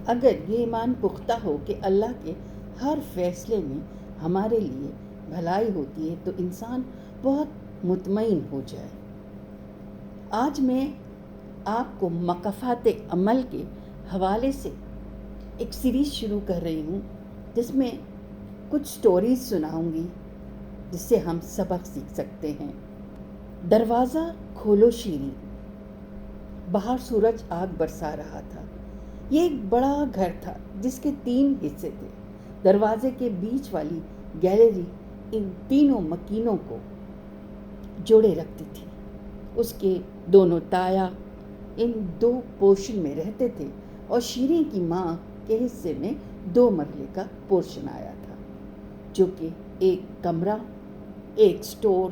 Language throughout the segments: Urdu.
اگر یہ ایمان پختہ ہو کہ اللہ کے ہر فیصلے میں ہمارے لیے بھلائی ہوتی ہے تو انسان بہت مطمئن ہو جائے۔ آج میں آپ کو مقافات عمل کے حوالے سے ایک سیریز شروع کر رہی ہوں، جس میں کچھ سٹوریز سناؤں گی جس سے ہم سبق سیکھ سکتے ہیں۔ دروازہ کھولو شیریں۔ باہر سورج آگ برسا رہا تھا۔ یہ ایک بڑا گھر تھا جس کے 3 حصے تھے۔ دروازے کے بیچ والی گیلری ان تینوں مکینوں کو جوڑے رکھتی تھی۔ اس کے دونوں تایا ان 2 پورشن میں رہتے تھے اور شیریں کی ماں کے حصے میں 2 مرلے کا پورشن آیا تھا، جو کہ ایک کمرہ، ایک سٹور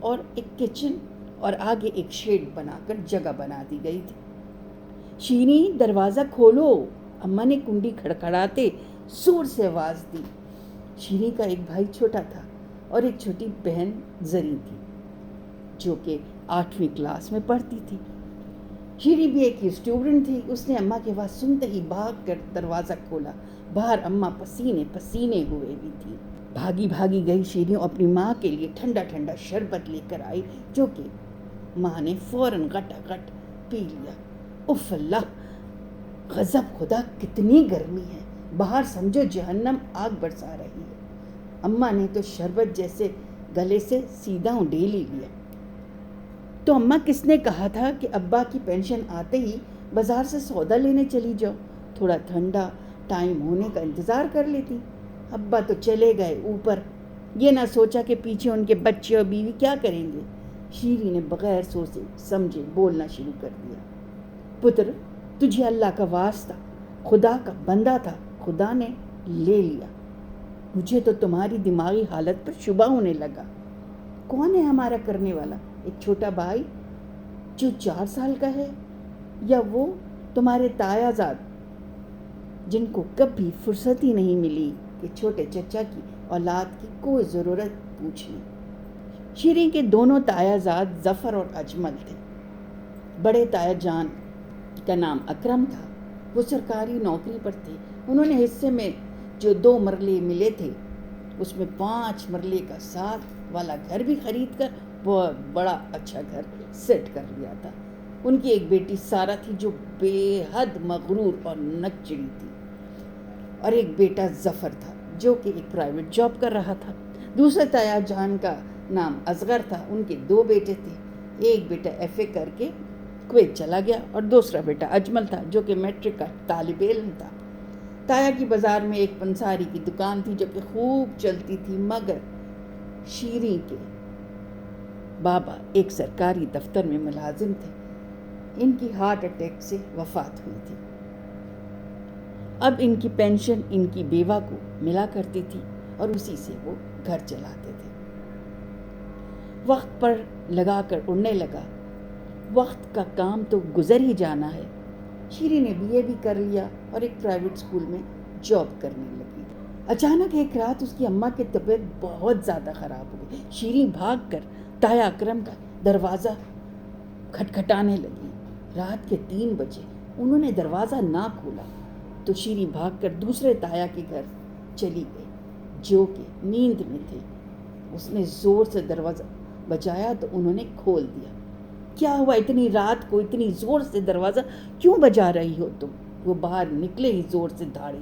اور ایک کچن اور آگے ایک شیڈ بنا کر جگہ بنا دی گئی تھی۔ شیریں دروازہ کھولو، اماں نے کنڈی کھڑکھڑاتے زور سے آواز دی۔ شیریں کا ایک بھائی چھوٹا تھا اور ایک چھوٹی بہن زریں تھی جو کہ 8ویں کلاس میں پڑھتی تھی۔ شیریں بھی ایک اسٹوڈنٹ تھی۔ اس نے اماں کی آواز سنتے ہی بھاگ کر دروازہ کھولا۔ باہر اماں پسینے پسینے ہوئے بھی تھی۔ بھاگی بھاگی گئی شیریں اپنی ماں کے لیے ٹھنڈا ٹھنڈا شربت لے کر آئی، جو کہ ماں نے فوراً گٹا گٹ پی لیا۔ اف اللہ، غضب خدا، کتنی گرمی ہے! باہر سمجھو جہنم آگ برسا رہی ہے۔ اماں نے تو شربت جیسے گلے سے سیدھا ڈھیلی لیا۔ تو اماں کس نے کہا تھا کہ ابا کی پینشن آتے ہی بازار سے سودا لینے چلی جاؤ، تھوڑا ٹھنڈا ٹائم ہونے کا انتظار کر لیتی۔ ابا تو چلے گئے اوپر، یہ نہ سوچا کہ پیچھے ان کے بچے اور بیوی کیا کریں گے۔ شیریں نے بغیر سوچے سمجھے بولنا شروع کر دیا۔ پتر، تجھے اللہ کا واسطہ، خدا کا بندہ تھا، خدا نے لے لیا۔ مجھے تو تمہاری دماغی حالت پر شبہ ہونے لگا۔ کون ہے ہمارا کرنے والا؟ ایک چھوٹا بھائی جو 4 سال کا ہے، یا وہ تمہارے تایا زاد جن کو کبھی فرصت ہی نہیں ملی کہ چھوٹے چچا کی اولاد کی کوئی ضرورت پوچھیں؟ شیریں کے دونوں تایا زاد ظفر اور اجمل تھے۔ بڑے تایا جان کا نام اکرم تھا، وہ سرکاری نوکری پر تھے۔ انہوں نے حصے میں جو 2 مرلے ملے تھے اس میں 5 مرلے کا ساتھ والا گھر بھی خرید کر بہت بڑا اچھا گھر سیٹ کر لیا تھا۔ ان کی ایک بیٹی سارہ تھی جو بے حد مغرور اور نکچڑی تھی، اور ایک بیٹا ظفر تھا جو کہ ایک پرائیویٹ جاب کر رہا تھا۔ دوسرے تایا جان کا نام اصغر تھا۔ ان کے 2 بیٹے تھے، ایک بیٹا FA کر کے کویت چلا گیا اور دوسرا بیٹا اجمل تھا جو کہ میٹرک کا طالب علم تھا۔ تایا کی بازار میں ایک پنساری کی دکان تھی جو کہ خوب چلتی تھی، مگر شیریں کے بابا ایک سرکاری دفتر میں ملازم تھے۔ ان کی ہارٹ اٹیک سے وفات ہوئی تھی۔ اب ان کی پینشن ان کی بیوہ کو ملا کرتی تھی اور اسی سے وہ گھر چلاتے تھے۔ وقت پر لگا کر اڑنے لگا۔ وقت کا کام تو گزر ہی جانا ہے۔ شیریں نے BA بھی کر لیا اور ایک پرائیویٹ اسکول میں جاب کرنے لگی۔ اچانک ایک رات اس کی اماں کی طبیعت بہت زیادہ خراب ہو گئی۔ شیریں بھاگ کر تایا اکرم کا دروازہ کھٹکھٹانے لگی۔ رات کے 3 بجے انہوں نے دروازہ نہ کھولا تو شیریں بھاگ کر دوسرے تایا کے گھر چلی گئی جو کہ نیند میں تھے۔ اس نے زور سے دروازہ بجایا تو انہوں نے کھول دیا۔ کیا ہوا؟ اتنی رات کو اتنی زور سے دروازہ کیوں بجا رہی ہو تم؟ وہ باہر نکلے ہی زور سے دھاڑے۔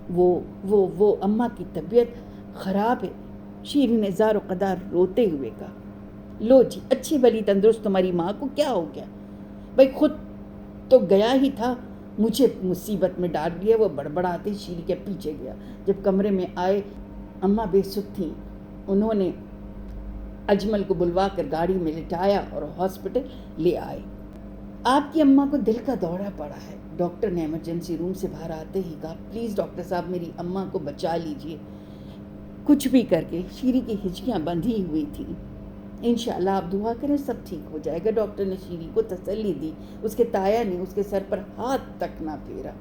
وہ اماں کی طبیعت خراب ہے، شیریں نے زار و قدار روتے ہوئے کہا۔ لو جی، اچھی بھلی تندرست تمہاری ماں کو کیا ہو گیا؟ بھائی خود تو گیا ہی تھا، مجھے مصیبت میں ڈال دیا۔ وہ بڑبڑاتے شیریں کے پیچھے گیا۔ جب کمرے میں آئے، اماں بے سدھ تھیں۔ انہوں نے اجمل کو بلوا کر گاڑی میں لٹایا اور ہاسپٹل لے آئے۔ آپ کی اماں کو دل کا دورہ پڑا ہے، ڈاکٹر نے ایمرجنسی روم سے باہر آتے ہی کہا۔ پلیز ڈاکٹر صاحب، میری اماں کو بچا لیجئے کچھ بھی کر کے۔ شیریں کی ہچکیاں بندھی ہوئی تھیں۔ انشاءاللہ آپ دعا کریں، سب ٹھیک ہو جائے گا، ڈاکٹر نے شیریں کو تسلی دی۔ اس کے تایا نے اس کے سر پر ہاتھ تک نہ پھیرا۔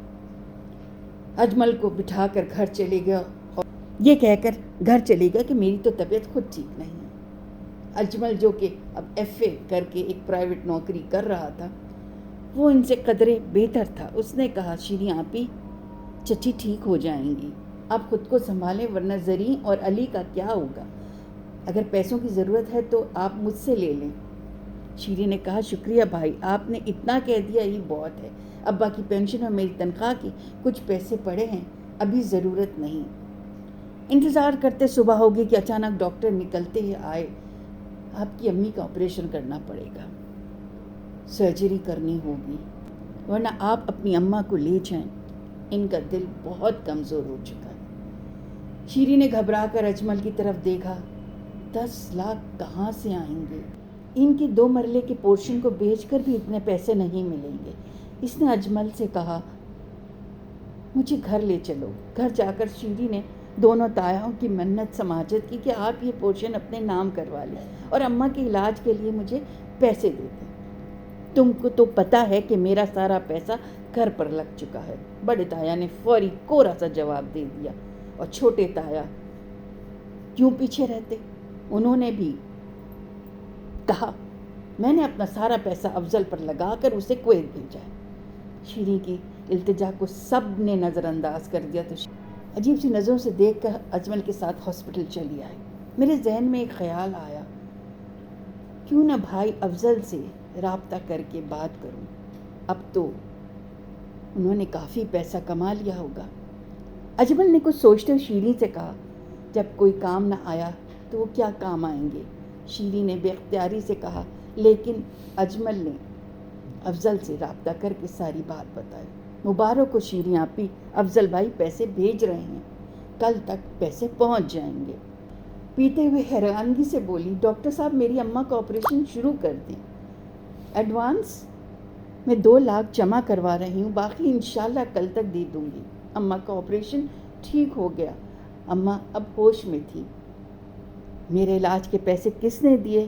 اجمل کو بٹھا کر گھر چلے گیا اور یہ کہہ کر گھر چلے گیا کہ میری تو طبیعت خود ٹھیک نہیں ہے۔ اجمل جو کہ اب FA کر کے ایک پرائیویٹ نوکری کر رہا تھا، وہ ان سے قدرے بہتر تھا۔ اس نے کہا، شیریں آپی، چچی ٹھیک ہو جائیں گی، آپ خود کو سنبھالیں ورنہ زرین اور علی کا کیا ہوگا؟ اگر پیسوں کی ضرورت ہے تو آپ مجھ سے لے لیں۔ شیریں نے کہا شکریہ بھائی، آپ نے اتنا کہہ دیا ہی بہت ہے، ابا کی پینشن اور میری تنخواہ کے کچھ پیسے پڑے ہیں، ابھی ضرورت نہیں۔ انتظار کرتے صبح ہوگی کہ اچانک ڈاکٹر نکلتے ہی آئے، آپ کی امی کا آپریشن کرنا پڑے گا، سرجری کرنی ہوگی، ورنہ آپ اپنی اماں کو لے جائیں، ان کا دل بہت کمزور ہو چکا ہے۔ شیریں نے گھبرا کر اجمل کی طرف دیکھا، 10 لاکھ کہاں سے آئیں گے؟ ان کی 2 مرلے کے پورشن کو بیچ کر بھی اتنے پیسے نہیں ملیں گے۔ اس نے اجمل سے کہا مجھے گھر لے چلو۔ گھر جا کر شیریں نے دونوں تایاؤں کی منت سماجت کی کہ آپ یہ پورشن اپنے نام کروا لیں اور اماں کے علاج کے لیے مجھے پیسے دے دیں۔ تم کو تو پتہ ہے کہ میرا سارا پیسہ گھر پر لگ چکا ہے۔ بڑے تایا نے فوری کورا سا جواب دے دیا، اور چھوٹے تایا کیوں پیچھے رہتے؟ انہوں نے بھی کہا میں نے اپنا سارا پیسہ افضل پر لگا کر اسے کویت بھیجا ہے۔ شیریں کی التجا کو سب نے نظر انداز کر دیا تو عجیب سی نظروں سے دیکھ کر اجمل کے ساتھ ہاسپٹل چلی آئی۔ میرے ذہن میں ایک خیال آیا، کیوں نہ بھائی افضل سے رابطہ کر کے بات کروں، اب تو انہوں نے کافی پیسہ کما لیا ہوگا۔ اجمل نے کچھ سوچتے ہوئے شیریں سے کہا جب کوئی کام نہ آیا تو وہ کیا کام آئیں گے؟ شیریں نے بے اختیاری سے کہا، لیکن اجمل نے افضل سے رابطہ کر کے ساری بات بتائی۔ مبارک ہو شیریں آپی، افضل بھائی پیسے بھیج رہے ہیں، کل تک پیسے پہنچ جائیں گے۔ پیتے ہوئے حیرانگی سے بولی ڈاکٹر صاحب میری اماں کا آپریشن شروع کر دیں، ایڈوانس میں 2 لاکھ جمع کروا رہی ہوں، باقی انشاءاللہ کل تک دے دوں گی۔ اماں کا آپریشن ٹھیک ہو گیا، اماں اب ہوش میں تھی۔ میرے علاج کے پیسے کس نے دیے؟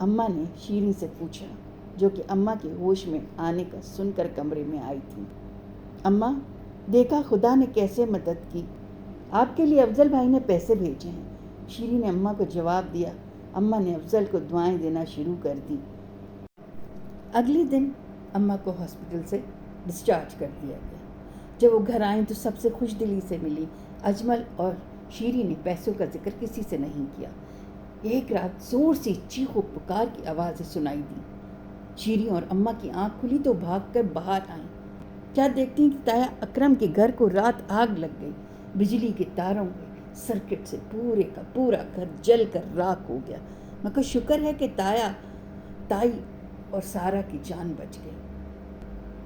اماں نے شیریں سے پوچھا، جو کہ اماں کے ہوش میں آنے کا سن کر کمرے میں آئی تھی۔ اماں دیکھا خدا نے کیسے مدد کی، آپ کے لیے افضل بھائی نے پیسے بھیجے ہیں۔ شیریں نے اماں کو جواب دیا۔ اماں نے افضل کو دعائیں دینا شروع کر دی۔ اگلے دن اماں کو ہاسپٹل سے ڈسچارج کر دیا گیا۔ جب وہ گھر آئیں تو سب سے خوش دلی سے ملی۔ اجمل اور شیریں نے پیسوں کا ذکر کسی سے نہیں کیا۔ ایک رات زور سے چیخ و پکار کی آوازیں سنائی دی۔ شیریں اور اماں کی آنکھ کھلی تو بھاگ کر باہر آئیں۔ کیا دیکھتی کہ تایا اکرم کے گھر کو رات آگ لگ گئی، بجلی کے تاروں کے سرکٹ سے پورے کا پورا گھر جل کر راکھ ہو گیا، مگر شکر ہے کہ تائی اور سارا کی جان بچ گئی۔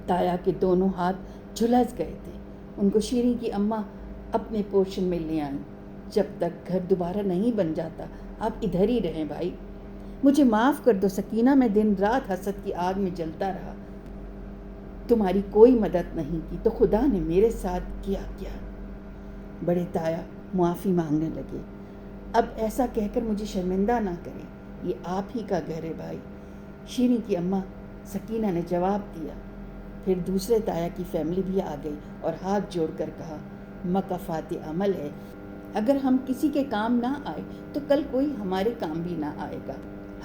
تایا کے دونوں ہاتھ جھلس گئے تھے، ان کو شیریں کی اماں اپنے پورشن میں لے آئیں۔ جب تک گھر دوبارہ نہیں بن جاتا آپ ادھر ہی رہیں بھائی، مجھے معاف کر دو سکینہ، میں دن رات حسد کی آگ میں جلتا رہا، تمہاری کوئی مدد نہیں کی تو خدا نے میرے ساتھ کیا کیا۔ بڑے تایا معافی مانگنے لگے، اب ایسا کہہ کر مجھے شرمندہ نہ کریں، یہ آپ ہی کا گھر ہے بھائی۔ شیریں کی اماں سکینہ نے جواب دیا۔ پھر دوسرے تایا کی فیملی بھی آ گئی اور ہاتھ جوڑ کر کہا مکافات عمل ہے، اگر ہم کسی کے کام نہ آئے تو کل کوئی ہمارے کام بھی نہ آئے گا۔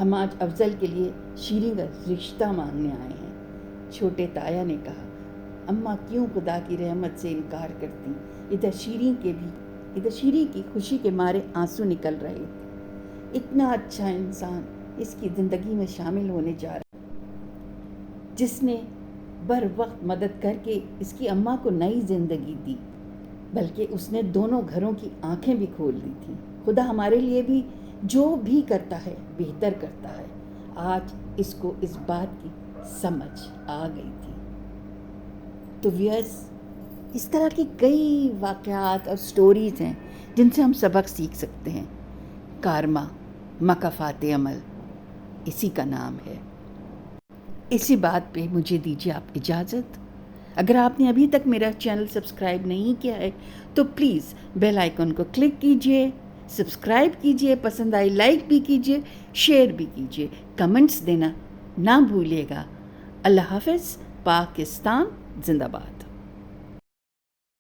ہم آج افضل کے لیے شیریں کا رشتہ مانگنے آئے ہیں۔ چھوٹے تایا نے کہا، اماں کیوں خدا کی رحمت سے انکار کرتی؟ ادھر شیریں کی خوشی کے مارے آنسو نکل رہے تھے۔ اتنا اچھا انسان اس کی زندگی میں شامل ہونے جا رہا، جس نے بر وقت مدد کر کے اس کی اماں کو نئی زندگی دی، بلکہ اس نے دونوں گھروں کی آنکھیں بھی کھول دی تھیں۔ خدا ہمارے لیے بھی جو بھی کرتا ہے بہتر کرتا ہے۔ آج اس کو اس بات کی سمجھ آ گئی تھی۔ تو ویئرز، اس طرح کی کئی واقعات اور سٹوریز ہیں جن سے ہم سبق سیکھ سکتے ہیں۔ کارما، مکافات عمل، اسی کا نام ہے۔ اسی بات پہ مجھے دیجیے آپ اجازت۔ اگر آپ نے ابھی تک میرا چینل سبسکرائب نہیں کیا ہے تو پلیز بیل آئیکن کو کلک کیجیے، سبسکرائب کیجیے، پسند آئی لائک بھی کیجیے، شیئر بھی کیجیے، کمنٹس دینا نہ بھولیے گا۔ اللہ حافظ، پاکستان زندہ باد۔